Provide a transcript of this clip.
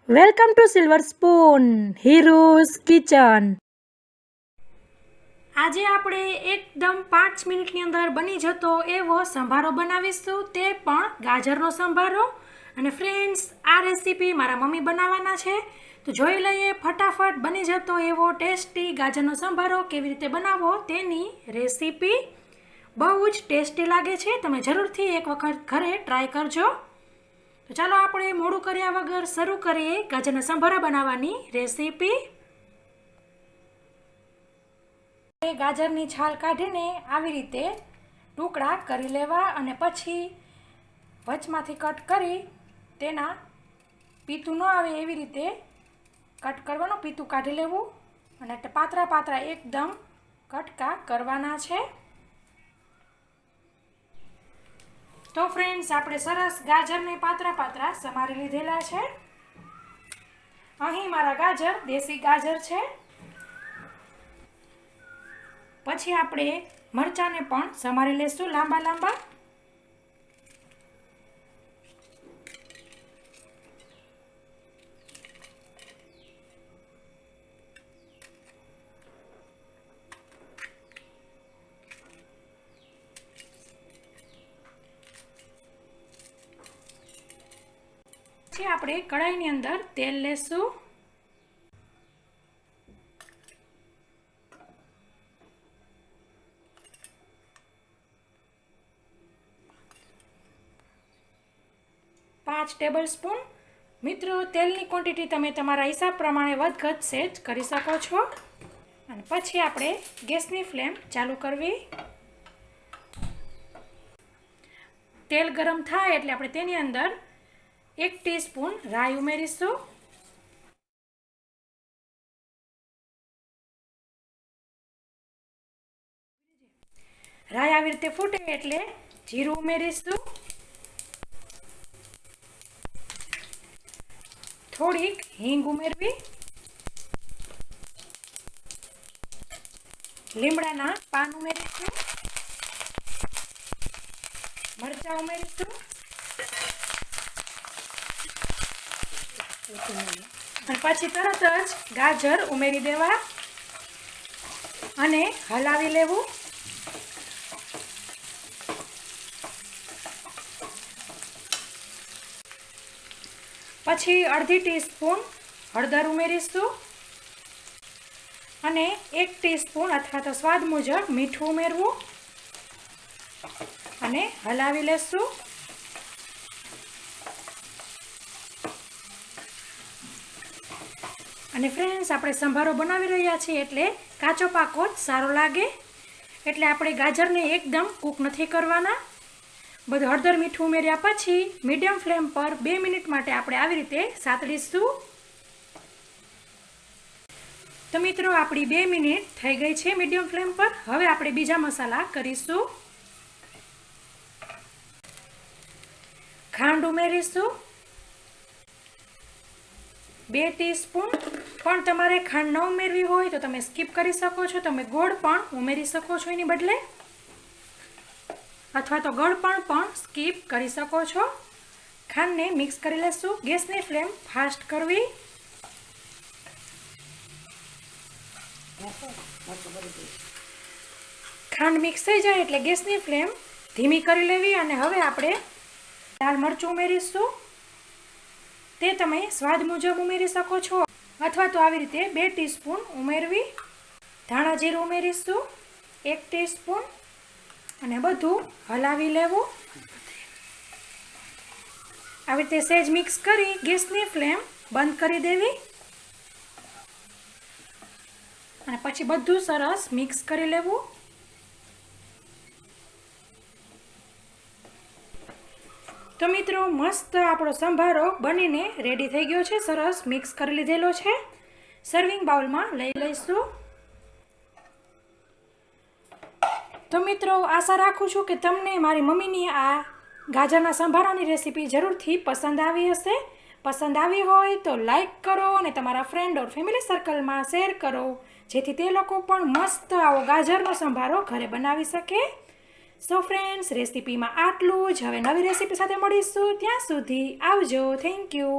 Welcome to silver spoon Hiru's kitchen. આજે આપણે એકદમ 5 મિનિટની અંદર બની જતો એવો સંભારો બનાવીશું, તે પણ ગાજરનો સંભારો. અને ફ્રેન્ડ્સ, આ રેસીપી મારા મમ્મી બનાવવાના છે, તો જોઈ લઈએ ફટાફટ બની જતો એવો ટેસ્ટી ગાજરનો સંભારો કેવી રીતે બનાવવો તેની રેસીપી. બહુ જ ટેસ્ટી લાગે છે, તમે જરૂરથી એક વખત ઘરે ટ્રાય કરજો. તો ચાલો આપણે મોડું કર્યા વગર શરૂ કરીએ ગાજરના સંભારા બનાવવાની રેસીપી. ગાજરની છાલ કાઢીને આવી રીતે ટુકડા કરી લેવા અને પછી વચમાંથી કટ કરી તેના પીતું ન આવે એવી રીતે કટ કરવાનું, પીતું કાઢી લેવું અને પાતળા પાતળા એકદમ કટકા કરવાના છે. તો ફ્રેન્ડ્સ, આપણે સરસ ગાજરને પાતળા પાતળા સમારી લીધેલા છે. અહીં મારા ગાજર દેશી ગાજર છે. પછી આપણે મરચાંને પણ સમારી લેશું લાંબા લાંબા. પછી આપણે કઢાઈની અંદર તેલ લેશું. પાંચ ટેબલ સ્પૂન. મિત્રો, તેલની ક્વોન્ટિટી તમે તમારા હિસાબ પ્રમાણે વધઘટ સેજ કરી શકો છો. અને પછી આપણે ગેસની ફ્લેમ ચાલુ કરવી. તેલ ગરમ થાય એટલે આપણે તેની અંદર 1 ટીસ્પૂન રાઈ ઉમેરીશું. રાઈ આવી રીતે ફૂટે એટલે જીરું ઉમેરીશું. થોડીક હિંગ ઉમેરવી. લીમડાના પાન ઉમેરીશું. મરચાં ઉમેરીશું. અને પછી તરત જ ગાજર ઉમેરી દેવા અને હલાવી લેવું. પછી અડધી ટીસ્પૂન હળદર ઉમેરીશું અને 1 ટીસ્પૂન અથવા તો સ્વાદ મુજબ મીઠું ઉમેરવું અને હલાવી લેશું. અને ફ્રેન્ડ્સ, આપણે સંભારો બનાવી રહ્યા છીએ એટલે કાચો પાકો જ સારો લાગે, એટલે આપણે ગાજરને એકદમ કૂક નથી કરવાના. બધું હળદર મીઠું ઉમેર્યા પછી મીડિયમ ફ્લેમ પર 2 મિનિટ માટે આપણે આવી રીતે સાતળીશું. તો મિત્રો, આપણી 2 મિનિટ થઈ ગઈ છે મીડિયમ ફ્લેમ પર. હવે આપણે બીજા મસાલા કરીશું. ખાંડ ઉમેરીશું 2 ટીસ્પૂન. પણ તમારે ખાંડ ન ઉમેરવી હોય તો તમે સ્કીપ કરી શકો છો. તમે ગોળ પણ ઉમેરી શકો છો એની બદલે, અથવા તો ગળ પણ સ્કીપ કરી શકો છો. ખાંડને મિક્સ કરી લેશું. ગેસની ફ્લેમ ફાસ્ટ કરવી. ખાંડ મિક્સ થઈ જાય એટલે ગેસની ફ્લેમ ધીમી કરી લેવી. અને હવે આપણે લાલ મરચું ઉમેરીશું. તે તમે સ્વાદ મુજબ ઉમેરી શકો છો અથવા તો આવી રીતે 2 ટીસ્પૂન ઉમેરવી. ધાણા જીરું ઉમેરીશું 1 ટીસ્પૂન અને બધું હલાવી લેવું. આવી રીતે સહેજ મિક્સ કરી ગેસની ફ્લેમ બંધ કરી દેવી અને પછી બધું સરસ મિક્સ કરી લેવું. તો મિત્રો, મસ્ત આપણો સંભારો બનીને રેડી થઈ ગયો છે. સરસ મિક્સ કરી લીધેલો છે. સર્વિંગ બાઉલમાં લઈ લઈશું. તો મિત્રો, આશા રાખું છું કે તમને મારી મમ્મીની આ ગાજરના સંભારાની રેસીપી જરૂરથી પસંદ આવી હશે. પસંદ આવી હોય તો લાઈક કરો અને તમારા ફ્રેન્ડ ઓર ફેમિલી સર્કલમાં શેર કરો, જેથી તે લોકો પણ મસ્ત આવો ગાજરનો સંભારો ઘરે બનાવી શકે. સો ફ્રેન્ડ્સ, રેસીપીમાં આટલું જ. હવે નવી રેસીપી સાથે મળીશું. ત્યાં સુધી આવજો. Thank you.